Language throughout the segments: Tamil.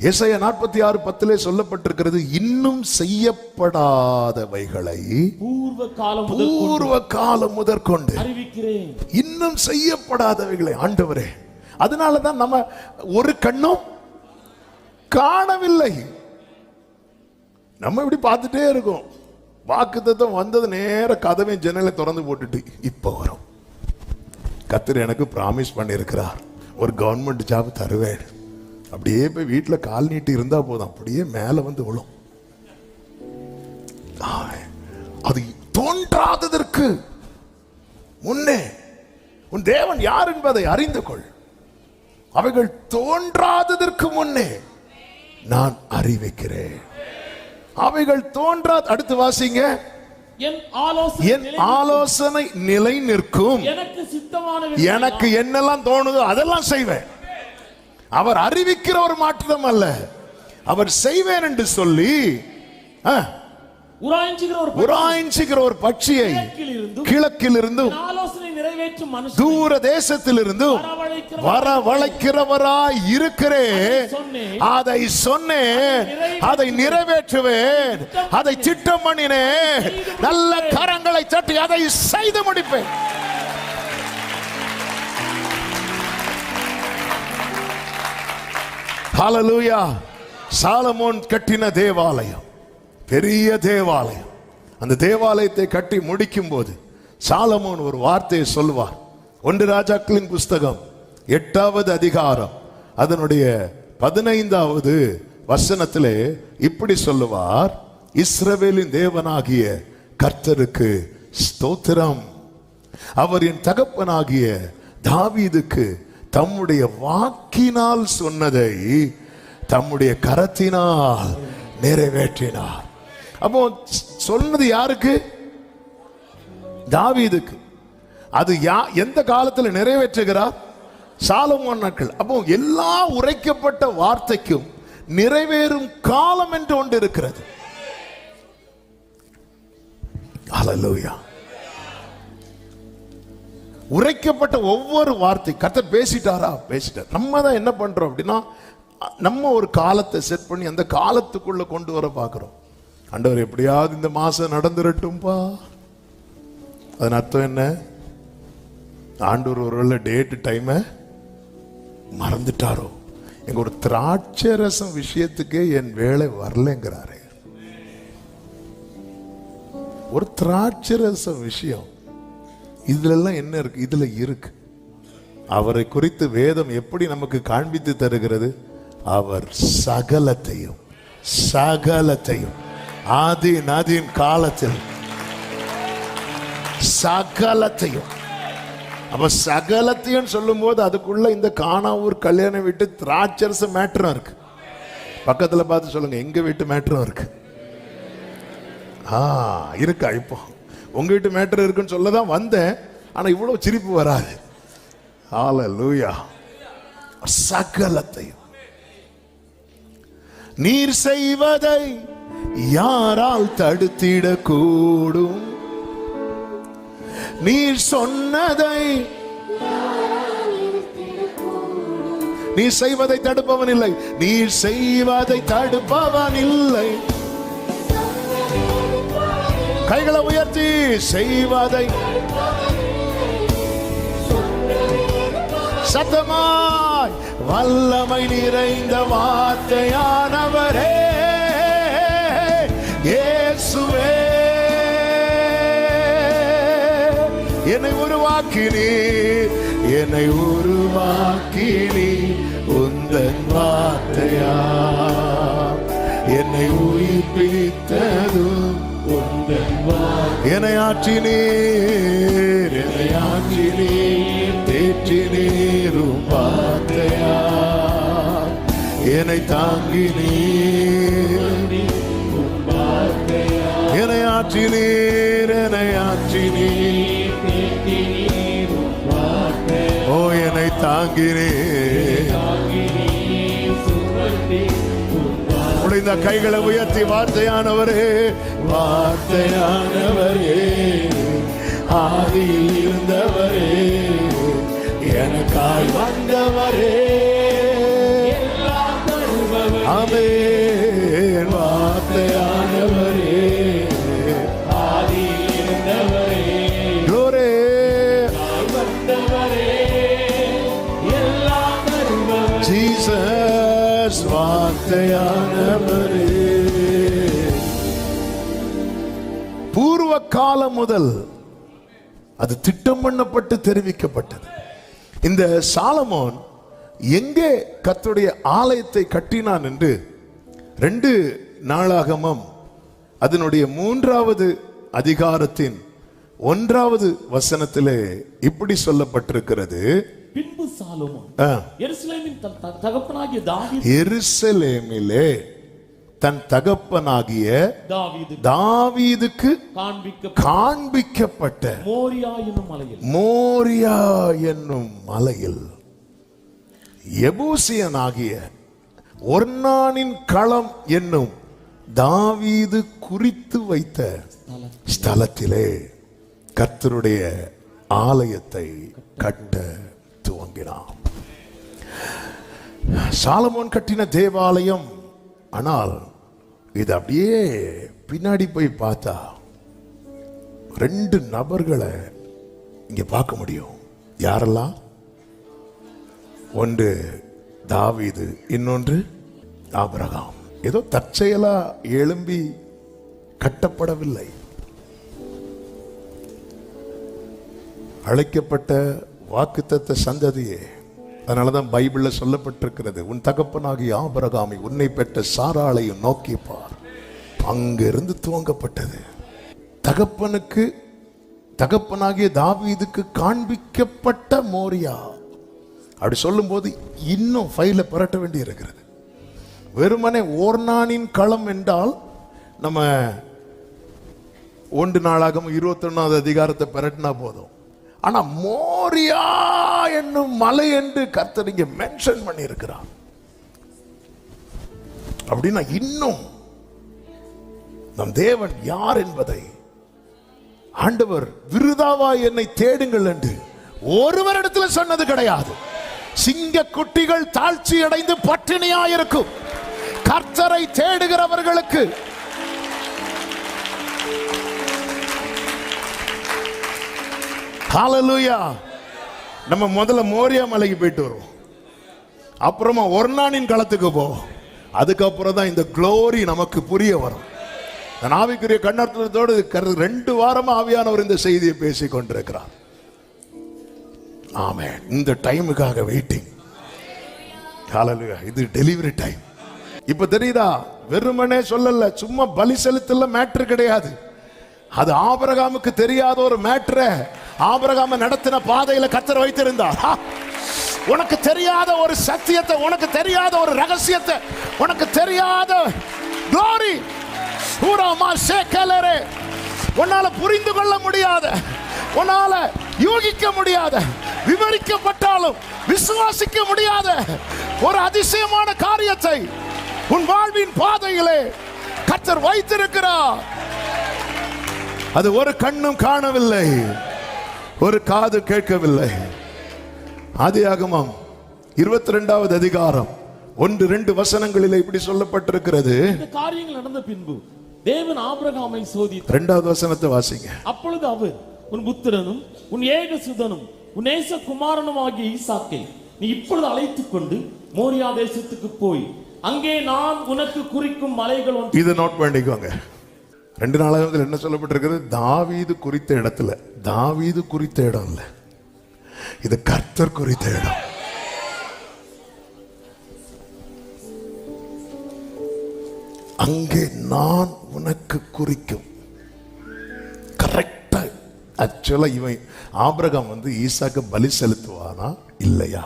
ஏசாயா 46:10 சொல்லப்பட்டிருக்கிறது, இன்னும் செய்யப்படாதவைகளை பூர்வ காலம் முதற்கொண்டு அறிவிக்கிறேன். இன்னும் செய்யப்படாதவைகளை ஆண்டவரே. அதனாலதான் நம்ம ஒரு கண்ணும் காணவில்லை. நம்ம இப்படி பார்த்துட்டே இருக்கோம். வாக்குத்தத்தம் வந்தது, நேர கதவை ஜன்னலை திறந்து போட்டுட்டு இப்ப வரும். கர்த்தர் எனக்கு பிராமிஸ் பண்ணியிருக்கிறார், ஒரு கவர்மெண்ட் ஜாப் தருவேன். அப்படியே போய் வீட்டில் கால் நீட்டி இருந்தா போதும், அப்படியே மேல வந்து விழும். அது தோன்றாததற்கு முன்னே உன் தேவன் யார் என்பதை அறிந்து கொள். அவைகள் தோன்றாததற்கு முன்னே நான் அறிவிக்கிறேன். அவைகள் தோன்றாத, அடுத்து வாசிங்க. என் ஆலோசனை நிலை நிற்கும். எனக்கு என்னெல்லாம் தோணுதோ அதெல்லாம் செய்வேன். அவர் அறிவிக்கிறவர் மாற்றம் அல்ல, அவர் செய்வேன் என்று சொல்லி உராய்ஞ்சுகிற ஒரு பட்சியை கிழக்கிலிருந்தும் தூர தேசத்திலிருந்தும் வரவழைக்கிறவராய் இருக்கிறேன். அதை சொன்னேன், அதை நிறைவேற்றுவேன், அதை திட்டம் பண்ணினேன். நல்ல கரங்களை தட்டி அதை செய்து முடிப்பேன். ஹல்லேலூயா. சாலமோன் கட்டின தேவாலயம், பெரிய தேவாலயம். அந்த தேவாலயத்தை கட்டி முடிக்கும் போது சாலமோன் ஒரு வார்த்தையை சொல்லுவார். 1 ராஜாக்களின் புஸ்தகம் 8வது அதிகாரம் அதனுடைய 15வது வசனத்திலே இப்படி சொல்லுவார், இஸ்ரவேலின் தேவனாகிய கர்த்தருக்கு ஸ்தோத்திரம். அவர் என் தகப்பனாகிய தாவீதுக்கு தம்முடைய வாக்கினால் சொன்னதை தம்முடைய கரத்தினால் நிறைவேற்றினார். அப்போ சொன்னது யாருக்கு? தாவீதுக்கு. அது எந்த காலத்தில் நிறைவேற்றுகிறார்? சாலமோன் நாட்கள். அப்போ எல்லா உரைக்கப்பட்ட வார்த்தைக்கும் நிறைவேறும் காலம் என்று ஒன்று இருக்கிறது. ஹல்லேலூயா. உரைக்கப்பட்ட ஒவ்வொரு வார்த்தை கர்த்தர் பேசிட்டாரா? பேசிட்டார். நம்ம தான் என்ன பண்றோம் அப்படின்னா, நம்ம ஒரு காலத்தை செட் பண்ணி அந்த காலத்துக்குள்ள கொண்டு வர பார்க்கிறோம். ஆண்டவர் எப்படியாவது இந்த மாசம் நடந்துரட்டும்பா. அதன் அர்த்தம் என்ன? ஆண்டவர் ஒருவேளை டேட் டைமை மறந்துட்டாரோ? எங்க ஒரு திராட்சை ரசம் விஷயத்துக்கே என் வேலை வரலங்கிறாரு. ஒரு திராட்சை ரசம் விஷயம், இதுல எல்லாம் என்ன இருக்கு? இதுல இருக்கு. அவரை குறித்து வேதம் எப்படி நமக்கு காண்பித்து தருகிறது? அவர் சகலத்தையும் ஆதியின் காலத்தில் சகலத்தையும், அப்ப சகலத்தையும் சொல்லும் போது அதுக்குள்ள இந்த கானாவூர் கல்யாணம் வீட்டு திராட்சரச மேட்டரும் இருக்கு. பக்கத்துல பார்த்து சொல்லுங்க, எங்க வீட்டு மேட்டரும் இருக்கு. இருக்கா? இப்போ உங்க வீட்டு மேட்டர் இருக்குன்னு சொல்லதான் வந்தேன், ஆனா இவ்வளவு சிரிப்பு வராது. ஹல்லேலூயா. சகலத்தையும் நீர் செய்வதை யாரால் தடுத்திட கூடும்? நீர் சொன்னதை நீர் செய்வதை தடுப்பவன் இல்லை. நீர் செய்வதை தடுப்பவன் இல்லை. கைகளை உயர்த்தி செய்வதை சத்தமாய் வல்லமை நிறைந்த வார்த்தையானவரே இயேசுவே, என்னை உருவாக்கினீர் உந்தன் வார்த்தையா, என்னை உயிர்ப்பித்ததும் என்னை ஆற்றினீர் தேற்றினீரும் வார்த்தையா, என்னை தாங்கினீர் என்னை ஆற்றினீர் ஓ என்னை தாங்கினீர். இந்த கைகளை உயர்த்தி வார்த்தையானவரே ஆதியில் இருந்தவரே எனக்காய் வந்தவரே ஆமென். வார்த்தையானவரே, ஆதியில் இருந்தவரே, glory. வந்தவரே, எல்லாம் தருபவரே, Jesus, வார்த்தையானவரே. பூர்வ காலம் முதல் அது திட்டம் பண்ணப்பட்டு தெரிவிக்கப்பட்டது. இந்த சாலமோன் எங்கே கர்த்தருடைய ஆலயத்தை கட்டினான் என்று 2 நாளாகமம் அதனுடைய 3வது அதிகாரத்தின் 1வது வசனத்திலே இப்படி சொல்லப்பட்டிருக்கிறது. பின்பு சாலமோன் எருசலேமின் தகப்பனாகிய தாவீது, எருசலேமிலே தன் தகப்பனாகிய தாவீதுக்கு காண்பிக்கப்பட்ட மோரியா என்னும் மலையில் எபூசியனாகிய ஒர்னானின் களம் என்னும் தாவீது குறித்து வைத்த ஸ்தலத்திலே கர்த்தருடைய ஆலயத்தை கட்ட துவங்கினான். சாலமோன் கட்டின தேவாலயம். ஆனால் இது அப்படியே பின்னாடி போய் பார்த்தா 2 நபர்களை இங்க பார்க்க முடியும். யாரெல்லாம்? ஒன்று தாவீது, இன்னொன்று ஆபிரகாம். ஏதோ தற்செயலா எழும்பி கட்டப்படவில்லை. அழைக்கப்பட்ட வாக்குத்தத்த சந்ததியே. அதனாலதான் பைபிள்ல சொல்லப்பட்டிருக்கிறது, உன் தகப்பனாகிய ஆபிரகாமை உன்னை பெற்ற சாராளையும் நோக்கி பார். அங்கிருந்து துவங்கப்பட்டது. தகப்பனாகிய தாவீதுக்கு காண்பிக்கப்பட்ட மோரியா. அப்படி சொல்லும் போது இன்னும் ஃபைல புரட்ட வேண்டி இருக்கிறது. வெறுமனே ஓர்னானின் களம் என்றால் நம்ம 1 நாளாகமம் 21வது அதிகாரத்தை புரட்டினா போதும். ஆனா மோரியா என்னும் மலை என்று கர்த்தர் இங்க மென்ஷன் பண்ணி இருக்கிறார். அப்படின்னா இன்னும் நம் தேவன் யார் என்பதை ஆண்டவர் விருதாவா என்னை தேடுங்கள் என்று ஒருவரிடத்துல சொன்னது கிடையாது. சிங்க குட்டிகள் தாழ்ச்சி அடைந்து பட்டினியாயிருக்கும். கர்த்தரை தேடுகிறவர்களுக்கு ஹalleluya. நம்ம முதல்ல மோரியா மலைக்கு போயிட்டு வருவோம், அப்புறமா ஒர்னானின் களத்துக்கு போவோம். அதுக்கப்புறம் தான் இந்த க்ளோரி நமக்கு புரிய வரும். ஆவிக்குரிய கண்ணர்த்தத்தோடு 2 வாரமா ஆவியானவர் இந்த செய்தியை பேசிக் கொண்டிருக்கிறார். ஆமென். இந்த டைமுக்காக வெயிட்டிங். ஹalleluya. இது டெலிவரி டைம். இப்ப தெரியுதா? வெறுமனே சொல்லல, சும்மா பலி செலுத்தல மேட்டர் கிடையாது. அது ஆபிரகாமுக்கு தெரியாத ஒரு மேட்டர். ஆபிரகாம நடத்தின பாதையில கர்த்தர் வைத்திருந்தார். உனக்கு தெரியாத ஒரு சத்தியத்தை, உனக்கு தெரியாத ஒரு ரகசியத்தை, உனக்கு தெரியாத glory உன்னால புரிந்து கொள்ள முடியாத, உன்னால யூகிக்க முடியாத, விவரிக்கப்பட்டாலும் விசுவாசிக்க முடியாத ஒரு அதிசயமான காரியத்தை உன் வாழ்வின் பாதையிலே கர்த்தர் வைத்திருக்கிறார். அது ஒரு கண்ணும் காணவில்லை, ஒரு காது கேட்கவில்லை. ஆதியாகமம் 22வது அதிகாரம் 1-2 வசனங்களில் இப்படி சொல்லப்பட்டிருக்கிறது. இந்த காரியங்கள் நடந்த பின்பு தேவன் ஆபிரகாமை சோதித்தார். 2வது வசனத்தை வாசிங்க. அப்பொழுது அவர், உன் புத்திரனும் உன் ஏகசுதனும் உன் நேசகுமாரனும் ஆகிய ஈசாக்கை நீ இப்பொழுது அழைத்துக் கொண்டு மோரியா தேசத்துக்கு போய் அங்கே நான் உனக்கு குறிக்கும் மலைகள். இதை நோட் பண்ணிக்கோங்க. 2 நாளாகமத்தில் என்ன சொல்லப்பட்டிருக்கிறது? தாவீது குறித்த இடத்துல, தாவீது குறித்த இடம் இல்ல, இது கர்த்தர் குறித்த இடம். அங்கே நான் உனக்கு குறிக்கும். கரெக்டா. ஆக்சுவலா இவன் ஆபிரகாம் ஈசாக்க பலி செலுத்துவானா இல்லையா,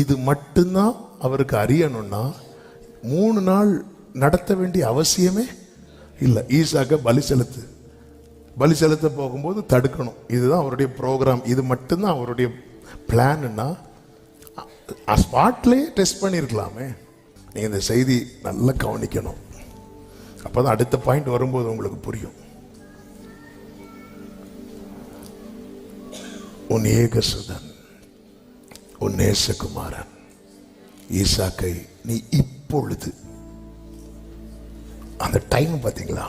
இது மட்டும்தான் அவருக்கு அறியணும்னா 3 நாள் நடத்த வேண்டிய அவசியமே இல்லை. ஈசாக்க பலி செலுத்த போகும்போது தடுக்கணும். இதுதான் அவருடைய ப்ரோக்ராம். இது மட்டும்தான் அவருடைய பிளான்னா ஸ்பாட்லேயே டெஸ்ட் பண்ணியிருக்கலாமே. நீங்கள் இந்த செய்தி நல்லா கவனிக்கணும். அப்போதான் அடுத்த பாயிண்ட் வரும்போது உங்களுக்கு புரியும். உன் ஏகசுதன், உன் நேசகுமாரன் ஈசாக்கை நீ இப்பொழுது அந்த டைம் பார்த்தீங்களா?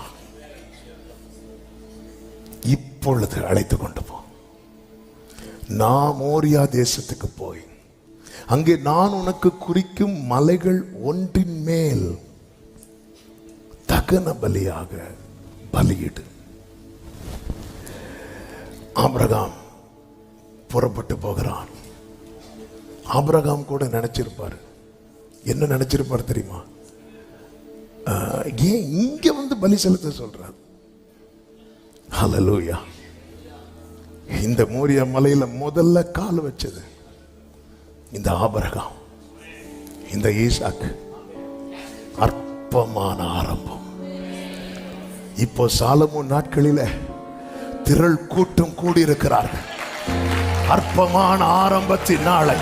இப்பொழுது அழைத்து கொண்டு போ. நான் மோரியா தேசத்துக்கு போய் அங்கே நான் உனக்கு குறிக்கும் மலைகள் ஒன்றின் மேல் தகன பலியாக பலியிடு. ஆபிரகாம் புறப்பட்டு போகிறான். ஆபிரகாம் கூட நினைச்சிருப்பாரு, என்ன நினைச்சிருப்பாரு தெரியுமா? ஏன் இங்க வந்து பலி செலுத்த சொல்றார்? ஹல்லேலூயா. இந்த மோரியா மலையில முதல்ல கால் வச்சது இந்த ஆபிரகாம், இந்த ஈசாக்கு. அற்பமான ஆரம்பம். இப்போ சாலமோன் நாட்களில திரள் கூட்டம் கூடியிருக்கிறார்கள். அற்பமான ஆரம்பத்தின் நாளை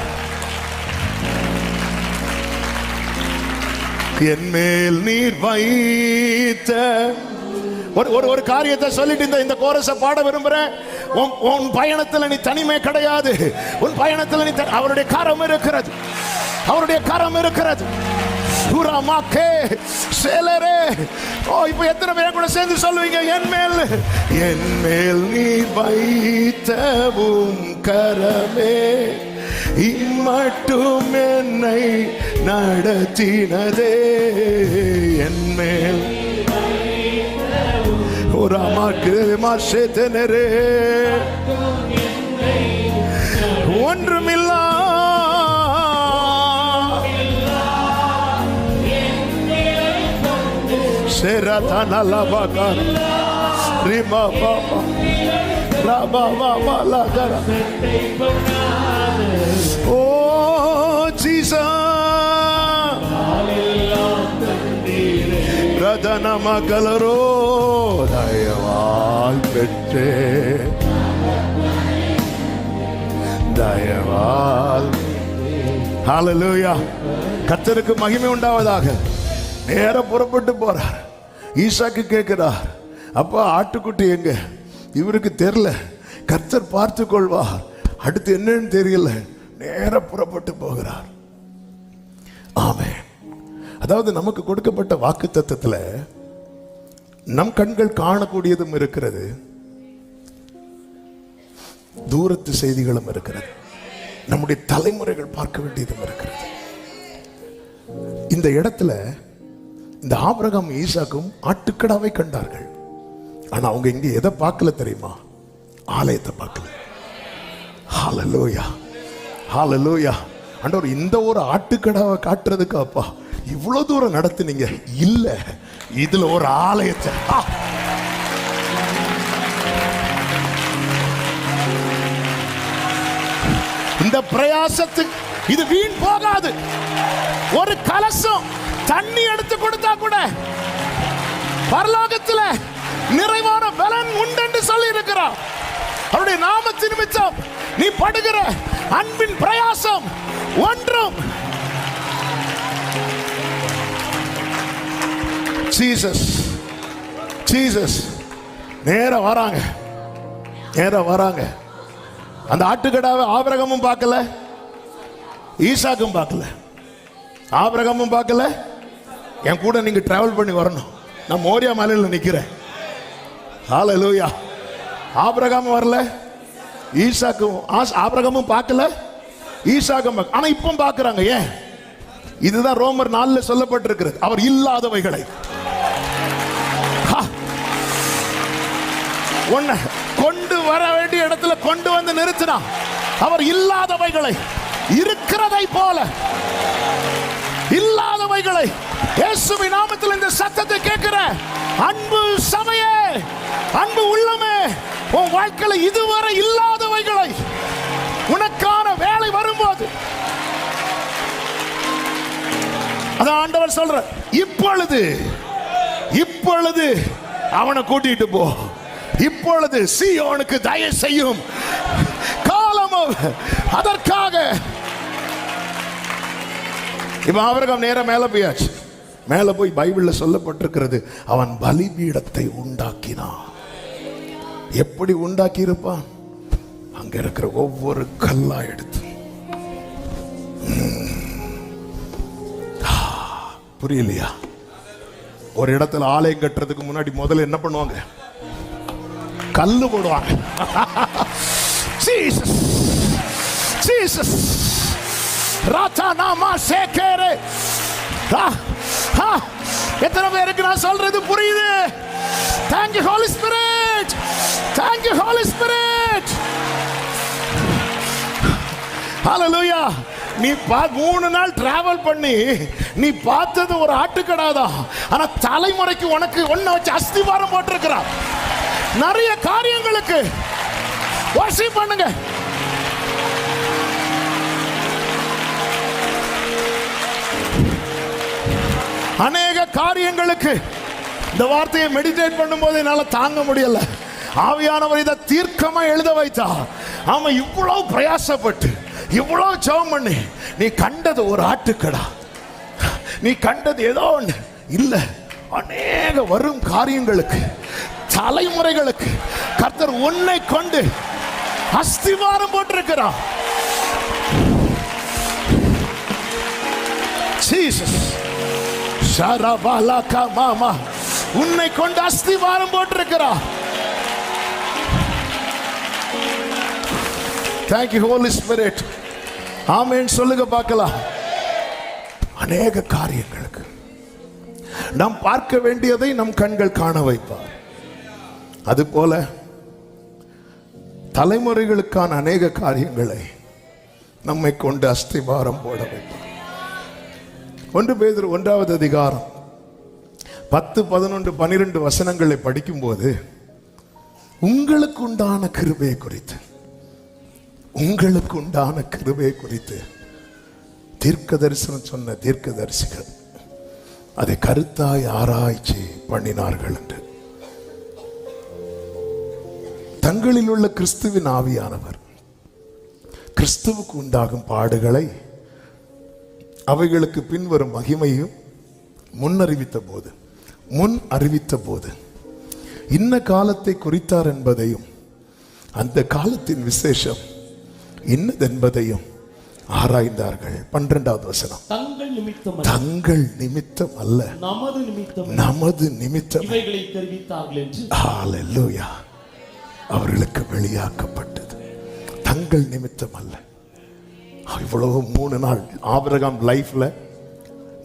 என் மேல் நீர் வைத்த ஒரு காரியத்தை சொல்லிட்டு இந்த கோரஸை பாட விரும்புறேன். உன் பயணத்துல நீ தனிமை கிடையாது. உன் பயணத்துல நீ அவருடைய கரம் இருக்கிறது. அவருடைய கரம் இருக்கிறது. இப்போ எத்தனை பேர் கூட சேர்ந்து சொல்லுவீங்க, என் மேல் நீ வைத்தவும் கரமே இம்மட்டும் என்னை நடத்தினதே. என் மேல் ஒரு அம்மாக்கு மாசேத்தனரே ஒன்றுமில்லா Seratanalavakar Rima Baba Raba Baba Lagara. Oh Jesus, Radhana Magalaro Dayaval Pette Dayaval. Hallelujah. கர்த்தருக்கு மகிமை உண்டாவதாக. நேர புறப்பட்டு போறார். ஈசாக்கு கேட்கிறார், அப்பா ஆட்டுக்குட்டி எங்க? இவருக்கு தெரியல. கர்த்தர் பார்த்து கொள்வார். அடுத்து என்னன்னு தெரியல. நேர புறப்பட்டு போகிறார். ஆமென். அதாவது நமக்கு கொடுக்கப்பட்ட வாக்குத்தத்தத்துல நம் கண்கள் காணக்கூடியதும் இருக்கிறது, தூரத்து செய்திகளும் இருக்கிறது, நம்முடைய தலைமுறைகள் பார்க்க வேண்டியதும் இருக்கிறது. இந்த இடத்துல இந்த ஆபிரகாம் ஈசாக்கும் ஆட்டுக்கடாவை கண்டார்கள். ஆனா அவங்க இங்க எதை பார்க்கல தெரியுமா? ஆலயத்தை பார்க்கல. ஹல்லேலூயா, ஹல்லேலூயா. ஆண்டவர் இந்த ஒரு ஆட்டுக்கடாவை காட்டுறதுக்கு அப்பா இவ்வளவு தூரம் நடத்துனீங்க. இல்ல, இதுல ஒரு ஆலயத்தை. இந்த பிரயாசத்துக்கு இது வீண் போகாது. ஒரு கலசம் தண்ணி எடுத்து கொடுத்தா கூட பரலோகத்தில் நிறைவான பலன் உண்டு என்று சொல்லி இருக்கிறார். அவருடைய நாமத்தின் நிமித்தம் நீ படுகிற அன்பின் பிரயாசம் ஒன்றும். ஜீசஸ் ஜீசஸ் நேர வராங்க, நேர வராங்க. அந்த ஆட்டுக்கடாவை ஆபிரகாமும் பார்க்கல, ஈசாக்கும் பார்க்கல. ஆபிரகாமும் பார்க்கல. என் கூட நீங்க டிராவல் பண்ணி வரணும். நான் மோரியா மலையில் நிக்கிறேன். ஹல்லேலூயா. ஆபிரகாமும் வரல, ஈசாக்கும். ஆபிரகாமும் பார்க்கல, ஈசாக்கும் பார்க்கல. ஆனா இப்போ பார்க்கறாங்க. ஏன்? இதுதான் ரோமர் 4 சொல்லப்பட்டிருக்கிறது. அவர் இல்லாதவைகளை ஒன்ன கொண்டு வர வேண்டிய இடத்துல கொண்டு வந்து நிறுத்தினா, அவர் இல்லாதவைகளை இருக்கிறதை போல இல்லாதவைகளை இயேசுவின் நாமத்தில் இந்த சத்தத்தை கேட்கிற அன்பு சபையே, அன்பு உள்ளமே, உன் வாழ்க்கையில இதுவரை இல்லாதவைகளை உனக்கான வேலை வரும்போது அதான் ஆண்டவர் சொல்ற, இப்பொழுது இப்பொழுது அவனை கூட்டிட்டு போ. இப்பொழுது சீயோனுக்கு தயவு செய்யும் காலமும் அதற்காக. இப்ப ஆபிரகாம் நேரா மேல போயாச்சு. மேல போய் பைபிள்ல சொல்லப்பட்டிருக்கிறது, அவன் பலிபீடத்தை உண்டாக்கினான். எப்படி உண்டாக்கி இருப்பான்? அங்க இருக்கிற ஒவ்வொரு கல்லா எடுத்து. புரியலையா? ஒரு இடத்துல ஆலயம் கட்டுறதுக்கு முன்னாடி முதல்ல என்ன பண்ணுவாங்க? கல்லு போடுவாங்க. ஜீசஸ் ஜீசஸ் ராதானாமா சேகரே. எத்தனை பேருக்கு நான் சொல்றது புரியுது? Thank you Holy Spirit. Thank you Holy Spirit. Hallelujah. நீ 3 நாள் டிராவல் பண்ணி நீ பார்த்தது ஒரு ஆட்டுக்கடாதான். ஆனா தலைமுறைக்கு உனக்கு ஒன்ன வச்சு அஸ்திவாரம் போட்டிருக்கிறார். நிறைய காரியங்களுக்கு வர்ஷிப் பண்ணுங்க. அநேக காரியங்களுக்கு இந்த வார்த்தையை மெடிடேட் பண்ணும்போது என்னால தாங்க முடியல. ஆவியானவர் இதை தீர்க்கமா எழுத வைத்தார். ஆமா, இவ்வளவு பிரயாசப்பட்டு இவ்வளவு ஜெபம் பண்ணி நீ கண்டது ஒரு ஆட்டுக்கடா, நீ கண்டது ஏதோ ஒண்ணு இல்ல. அநேக வரும் காரியங்களுக்கு, தலைமுறைகளுக்கு கர்த்தர் உன்னை கொண்டு அஸ்திவாரம் போட்டிருக்கிறார். ஜீசஸ் ஷரபாலகா மாமா உன்னை கொண்டு அஸ்திவாரம் போட்டிருக்கிறார். Thank you Holy Spirit. ஆமென் சொல்லுங்க பார்க்கலாம். அநேக காரியங்களுக்கு நாம் பார்க்க வேண்டியதை நம் கண்கள் காண வைப்பார். அதுபோல தலைமுறைகளுக்கான அநேக காரியங்களை நம்மை கொண்டு அஸ்திவாரம் போட வைப்பார். 1 பேதுரு 1வது அதிகாரம் 10, 11, 12 வசனங்களை படிக்கும்போது உங்களுக்கு உண்டான கிருபையை குறித்து, உங்களுக்கு உண்டான கிருபையை குறித்து தீர்க்க தரிசனம் சொன்ன தீர்க்க தரிசிகள் அதை கருத்தாய் ஆராய்ச்சி பண்ணினார்கள் என்று. தங்களில் உள்ள கிறிஸ்துவின் ஆவியானவர் கிறிஸ்துவுக்கு உண்டாகும் பாடுகளை அவைகளுக்கு பின்வரும் மகிமையும் முன் அறிவித்த போது இன்ன காலத்தை குறித்தார் என்பதையும் அந்த காலத்தின் விசேஷம் இன்னதென்பதையும் ஆராய்ந்தார்கள். 12வது வசனம். தங்கள் நிமித்தம் அல்ல நமது நிமித்தம் இவைகளை தெரிவித்தார்கள் என்று. ஹல்லேலூயா. அவர்களுக்கு வெளியாக்கப்பட்டது. தங்கள் நிமித்தம் அல்ல. இவ்வளவு 3 நாள் ஆபிரகாம் லைஃப்ல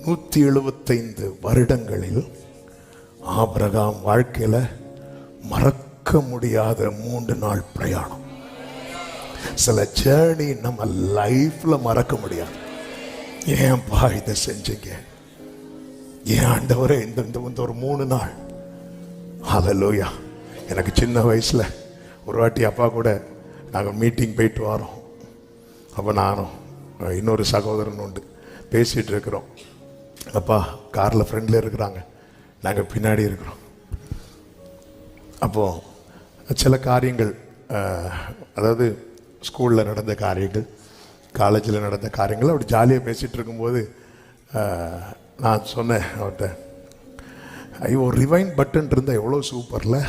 175 வருடங்களில் ஆபிரகாம் வாழ்க்கையில மறக்க முடியாத 3 நாள் பிரயாணம். சில ஜேர்னி நம்ம லைஃப்ல மறக்க முடியாது. ஏன்பா இதை செஞ்சீங்க, ஏன் ஆண்டவரே இந்த ஒரு 3 நாள். ஹல்லேலூயா. எனக்கு சின்ன வயசுல ஒரு வாட்டி அப்பா கூட நாங்கள் மீட்டிங் போயிட்டு வரோம். அப்போ நானும் இன்னொரு சகோதரன் உண்டு பேசிகிட்டு இருக்கிறோம். அப்பா காரில் ஃப்ரெண்டில் இருக்கிறாங்க, நாங்கள் பின்னாடி இருக்கிறோம். அப்போது சில காரியங்கள், அதாவது ஸ்கூலில் நடந்த காரியங்கள், காலேஜில் நடந்த காரியங்கள் அப்படி ஜாலியாக பேசிகிட்டு இருக்கும்போது நான் சொன்னேன் அவர்கிட்ட, ஐயோ ஒரு ரிவைண்ட் பட்டன் இருந்தால் எவ்வளோ சூப்பரில்.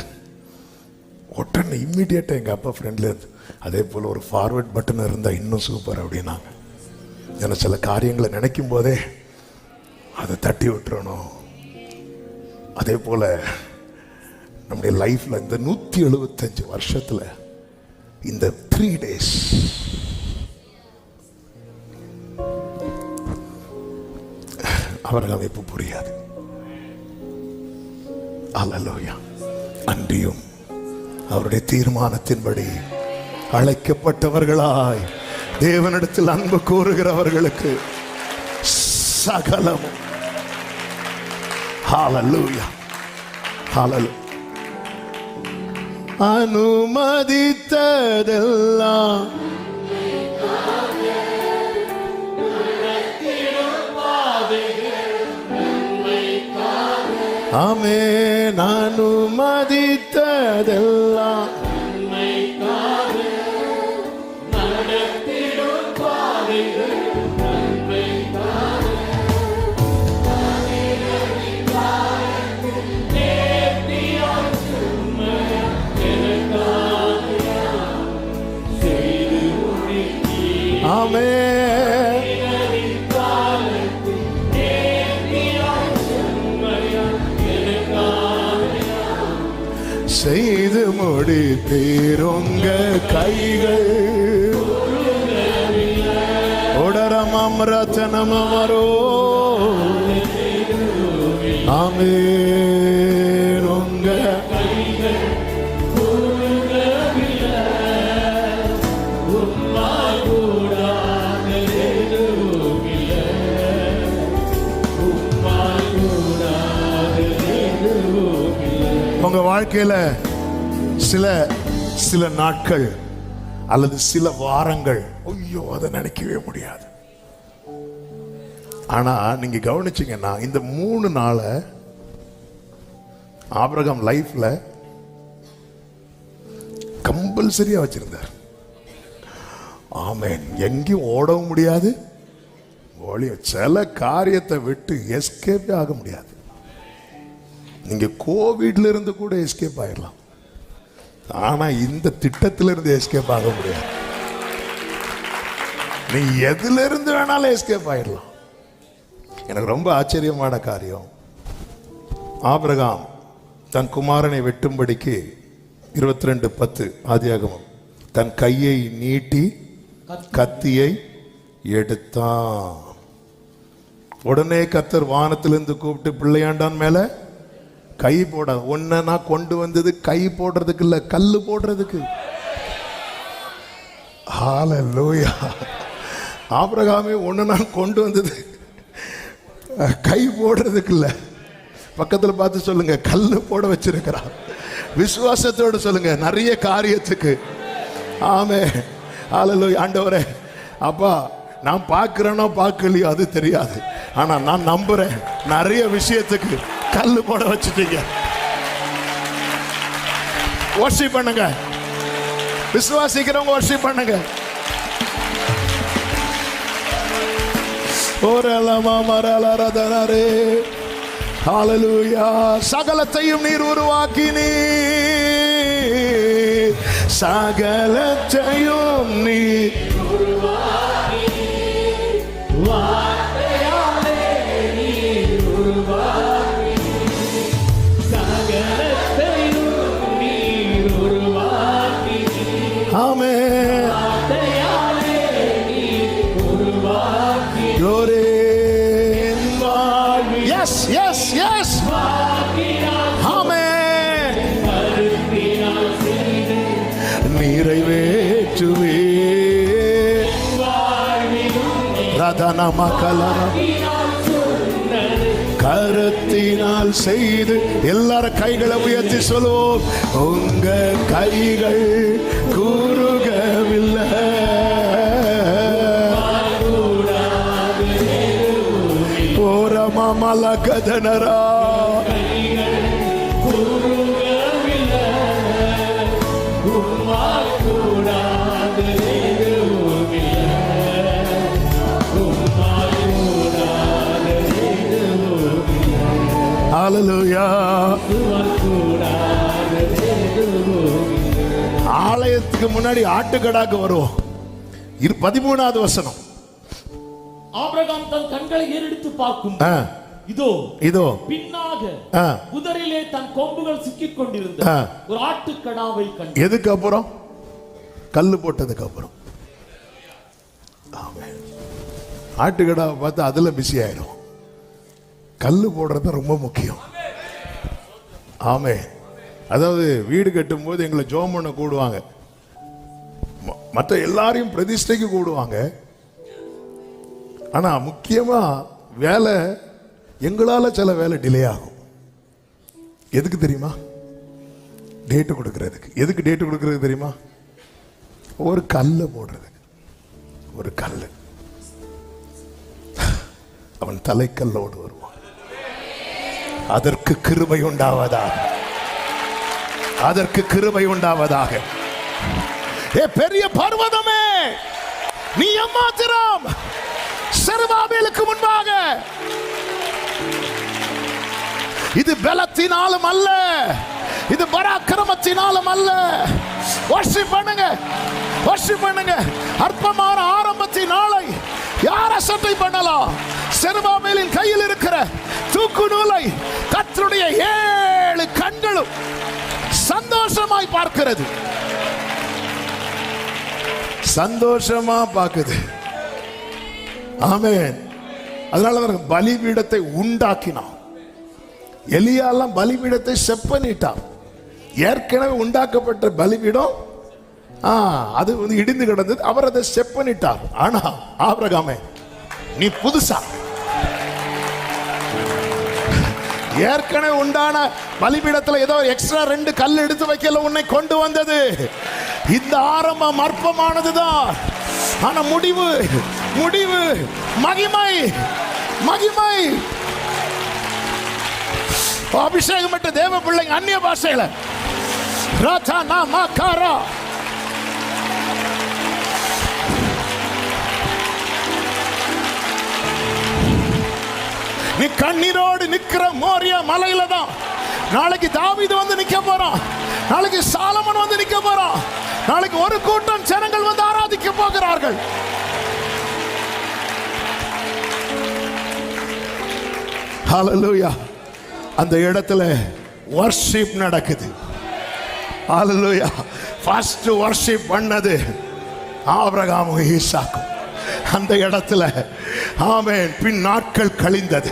உடனே இம்மிடியேட்டாக எங்கள் அப்பா ஃப்ரெண்டில் இருந்து அதே போல் ஒரு ஃபார்வர்ட் பட்டன் இருந்தால் இன்னும் சூப்பர் அப்படின்னாங்க. ஏன்னா சில காரியங்களை நினைக்கும் போதே அதை தட்டி விட்டுறணும். அதே போல் நம்முடைய லைஃப்பில் இந்த 175 வருஷத்தில் இந்த 3 days அவர்கள் அமைப்பு புரியாது. அல்லேலூயா. அன்றியும் அவருடைய தீர்மானத்தின்படி அழைக்கப்பட்டவர்களாய் தேவனிடத்தில் அன்பு கூறுகிறவர்களுக்கு சகலமும். ஹல்லேலூயா. ஹல்லேலூயா. அனுமதித்ததெல்லாம் ஆமென். அனுமதித்ததெல்லாம் ஆமென். செய்து முடித்தீர் உங்க கைகள் உடரமம் ரத்தனமரோ ஆமென் உங்க உங்க வாழ்க்கையில சில நாட்கள் அல்லது சில வாரங்கள் ஐயோ அதை நினைக்கவே முடியாது. ஆனா நீங்க கவனிச்சீங்கன்னா இந்த 3 நாளை ஆபிரகாம் லைஃப்ல கம்பல்சரியா வச்சிருந்தார். ஆமென். எங்கேயும் ஓடவும் முடியாது, சில காரியத்தை விட்டு எஸ்கேப்பே ஆக முடியாது. நீங்க கோவிட்ல இருந்து கூட எஸ்கேப் ஆயிடலாம், ஆனா இந்த திட்டத்தில இருந்து எஸ்கேப் ஆக முடியாது. நீ எதுல இருந்து வேணாலும் எஸ்கேப் ஆயிடலாம். எனக்கு ரொம்ப ஆச்சரியமான காரியம், ஆபிரகாம் தன் குமாரனை வெட்டும்படிக்கு 22:10 ஆதியாகமம் தன் கையை நீட்டி கத்தியை எடுத்தான். உடனே கர்த்தர் வானத்திலிருந்து கூப்பிட்டு பிள்ளையாண்டான் மேல கை போட. ஒன்ன நான் கொண்டு வந்தது கை போடுறதுக்கு இல்ல, கல்லு போடுறதுக்கு. ஹல்லேலூயா. ஆபிரகாமே ஒன்னு நான் கொண்டு வந்தது கை போடுறதுக்கு இல்ல. பக்கத்துல பார்த்து சொல்லுங்க, கல்லு போட வச்சிருக்கிறான். விசுவாசத்தோடு சொல்லுங்க, நிறைய காரியத்துக்கு. ஆமென். ஹல்லேலூயா. ஆண்டவரே, அப்பா நான் பார்க்கிறேனோ பார்க்கலையோ அது தெரியாது, ஆனா நான் நம்புறேன் நிறைய விஷயத்துக்கு கல்லு போட வச்சுட்டீங்க. வர்ஷிப் பண்ணுங்க, விசுவாசிக்கிறவங்க வர்ஷிப் பண்ணுங்க. ஹல்லேலூயா. சகலத்தையும் நீர் உருவாக்கினீ, சகலத்தையும் நீர் நிறைவேற்றுவே கரத்தினால் செய்து. எல்லாரும் கைகளை உயர்த்தி சொல்லுவோம், உங்க கைகள் கூறுகவில்லை. மலகதனரா ஹல்லேலூயா. ஆலயத்துக்கு முன்னாடி ஆட்டுக்கடாக்கு வருவோம். 13வது வசனம். ஆபிரகாம் தன் கண்களை ஏறெடுத்து பார்க்கும், இதோ இதோ பின்னாக புதரிலே தன் கொம்புகள் சிக்கிக் கொண்டிருந்த ஒரு ஆட்டுக்கடாவை கண்டான். எதுக்கு அப்புறம்? கல்லு போட்டதுக்கு அப்புறம். ஆமென். ஆட்டுக்கடாவை பார்த்து அதுல பிஸி ஆயிடும். கல்லு போடுறது ரொம்ப முக்கியம். ஆமென். அதாவது வீடு கட்டும் போது எங்களை ஜெபம் பண்ண கூடுவாங்க, மற்ற எல்லாரையும் பிரதிஷ்டைக்கு கூடுவாங்க. ஆனா முக்கியமா வேலை எங்களால சில வேலை டிலே ஆகும். எதுக்கு தெரியுமா? டேட்டு கொடுக்கறதுக்கு. எதுக்கு டேட்டு கொடுக்கறது தெரியுமா? ஒரு கல்லை போடுறதுக்கு. ஒரு கல்லு அவன் தலைக்கல்லோடு வருவான். அதற்கு கிருபை உண்டாவதாக, அதற்கு கிருபை உண்டாவதாக. ஏ பெரிய பர்வதமே, நீ எம்மாத்திரம் செருபாபேலுக்கு முன்பாக. இது பலத்தினாலும் அல்ல, இது பராக்கிரமத்தினாலும் அல்ல. வர்ஷிப் பண்ணுங்க, வர்ஷிப் பண்ணுங்க. அற்பமான ஆரம்பத்தின் நாளை யார் அசட்டை பண்ணலாம்? செருபாபேலின் கையில் இருக்கிற தூக்கு நூலை கர்த்தருடைய 7 கண்களும் சந்தோஷம் சந்தோஷமாய் பார்க்கிறது, சந்தோஷமா பார்க்குது. ஆமென். அதனால பலிபீடத்தை உண்டாக்கினான். எலியாலாம் பலிபீடத்தை செப்பனிட்டான். ஏற்கனவே உண்டாக்கப்பட்ட பலிபீடம் அது இடிந்து கிடந்தது. அவர் அதை செப்பனிட்டார். ஆனா ஆபிரகாமே, நீ புதுசா ஏற்கனவே உண்டான பலிபீடத்துல ஏதோ எக்ஸ்ட்ரா 2 கல் எடுத்து வைக்கல உன்னை கொண்டு வந்தது. இந்த ஆரம்பம் அற்பமானதுதான். ஆனா முடிவு முடிவு மகிமை மகிமை. அபிஷேகம் பெற்ற தேவ பிள்ளைங்க அந்நிய பாஷையில ராஜா நா மாகாரா. நீ கண்ணீரோடு நிக்கிற மோரியா மலையில தான் நாளைக்கு தாவீது வந்து நிக்க போறான். நாளைக்கு சாலமன் வந்து நிக்க போறான். நாளைக்கு ஒரு கூட்டம் ஜனங்கள் வந்து ஆராதிக்க போகிறார்கள். ஹல்லேலூயா. அந்த இடத்துல வர்ஷிப் நடக்குது. ஹல்லேலூயா. ஃபர்ஸ்ட் வர்ஷிப் பண்ணது ஆபிரகாமும் ஈசாக்கும். அந்த இடத்துல ஆமென். பின் நாட்கள் கழிந்தது.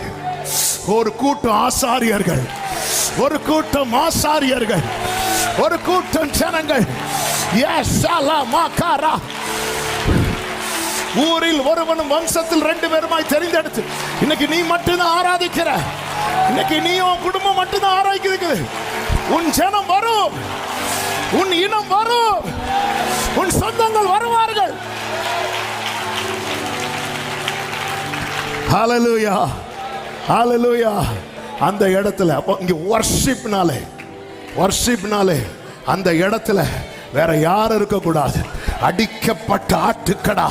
ஒரு கூட்டம் ஆசாரியர்கள், ஒரு கூட்டம் ஆசாரியர்கள், ஒரு கூட்டம் ஜனங்கள் ஊரில் ஒருவனும் வம்சத்தில் 2 பேருமாய் தெரிந்தெடுத்து இன்னைக்கு நீ மட்டும்தான் ஆராதிக்கிற. இன்னைக்கு நீ உன் குடும்பம் மட்டும்தான் ஆராதிக்கிறது. உன் ஜனம் வரும், உன் இனம் வரும், உன் சொந்தங்கள் வருவார்கள். ஹல்லேலூயா ஹல்லேலூயா. அந்த இடத்துல அப்போ இங்க வர்ஷிப்னாலே அந்த இடத்துல வேற யாரும் இருக்க கூடாது. அடிக்கப்பட்ட ஆட்டுக்கடா,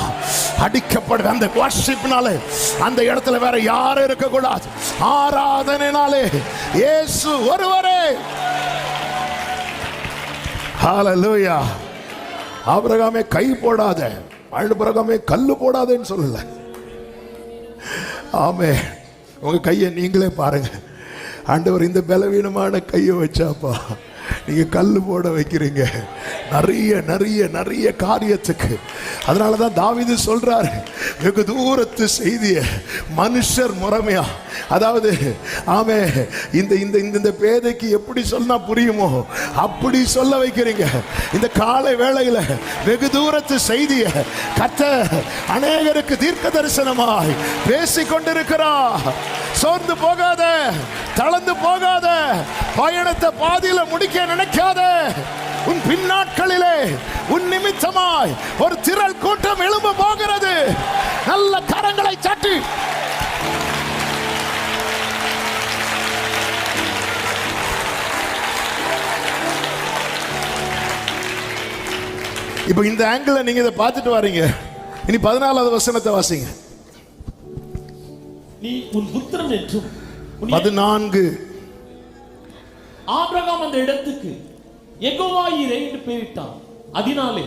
அடிக்கப்பட்ட அந்த வர்ஷிப்னாலே அந்த இடத்துல வேற யாரும் இருக்க கூடாது. ஆராதனைனாலே இயேசு ஒருவரே. ஹல்லேலூயா. ஆபிரகாமே கை போடாத, ஆபிரகாமே கல்லு போடாதேன்னு சொல்லல. ஆமே. உங்க கையை நீங்களே பாருங்க. ஆண்டவர் இந்த பலவீனமான கையை வச்சாப்பா நீங்க கல்லு போட வைக்கிறீங்க நிறைய நிறைய நிறைய காரியத்துக்கு. அதனாலதான் தாவீது சொல்றாரு, வெகு தூரத்து செய்திய மனுஷர் முறைமையா, அதாவது ஆமே இந்த இந்த இந்த பேதைக்கு எப்படி சொன்னா புரியுமோ அப்படி சொல்ல வைக்கிறீங்க. இந்த காலை வேளையில வெகு தூரத்து செய்திய கர்த்தர் அநேகருக்கு தீர்க்க தரிசனமாய் பேசிக் கொண்டிருக்கிறார். சோர்ந்து போகாத, தளர்ந்து போகாத, பயணத்தை பாதியில முடிக்க நினைக்காத. உன் பின்னாட்களிலே உன் நிமித்தமாய் ஒரு திரள் கூட்டம் எழும்ப போகிறது. நல்ல கரங்களை தட்டி இப்ப இந்த ஆங்கிள் நீங்க இதை பார்த்துட்டு வரீங்க. இனி 14வது வசனத்தை வாசிங்க. நீ உன் புத்திரன் என்றும் 14 ஆபிரகாம் அந்த இடத்துக்கு யெகோவா ஈரே என்று பெயரிட்டான். அதனாலே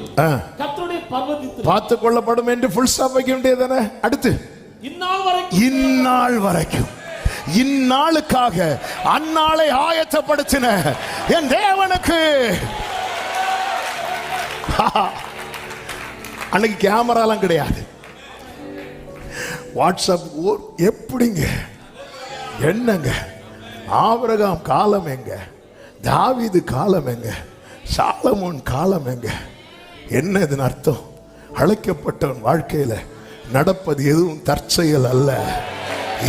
கர்த்தருடைய பர்வதத்தில் பார்த்துக் கொள்ளப்படும் என்று ஃபுல் ஸ்டாப் வைக்க வேண்டியதானே. அடுத்து இந்நாள் வரைக்கும் இந்நாளுக்காக அந்நாளை ஆயத்தப்படுத்தின என் தேவனுக்கு. அன்னைக்கு கேமராலாம் கிடையாது, வாட்ஸ்அப் எப்படிங்க என்னங்க. ஆபிரகாம் காலம் எங்க, தாவீது காலம் எங்க, சாலமோன் காலம் எங்க? என்ன இதன் அர்த்தம்? அழைக்கப்பட்டவன் வாழ்க்கையில நடப்பது எதுவும் தற்செயல் அல்ல.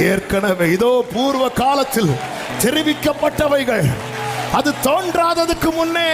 ஏற்கனவே இதோ பூர்வ காலத்தில் தெரிவிக்கப்பட்டவைகள், அது தோன்றாததுக்கு முன்னே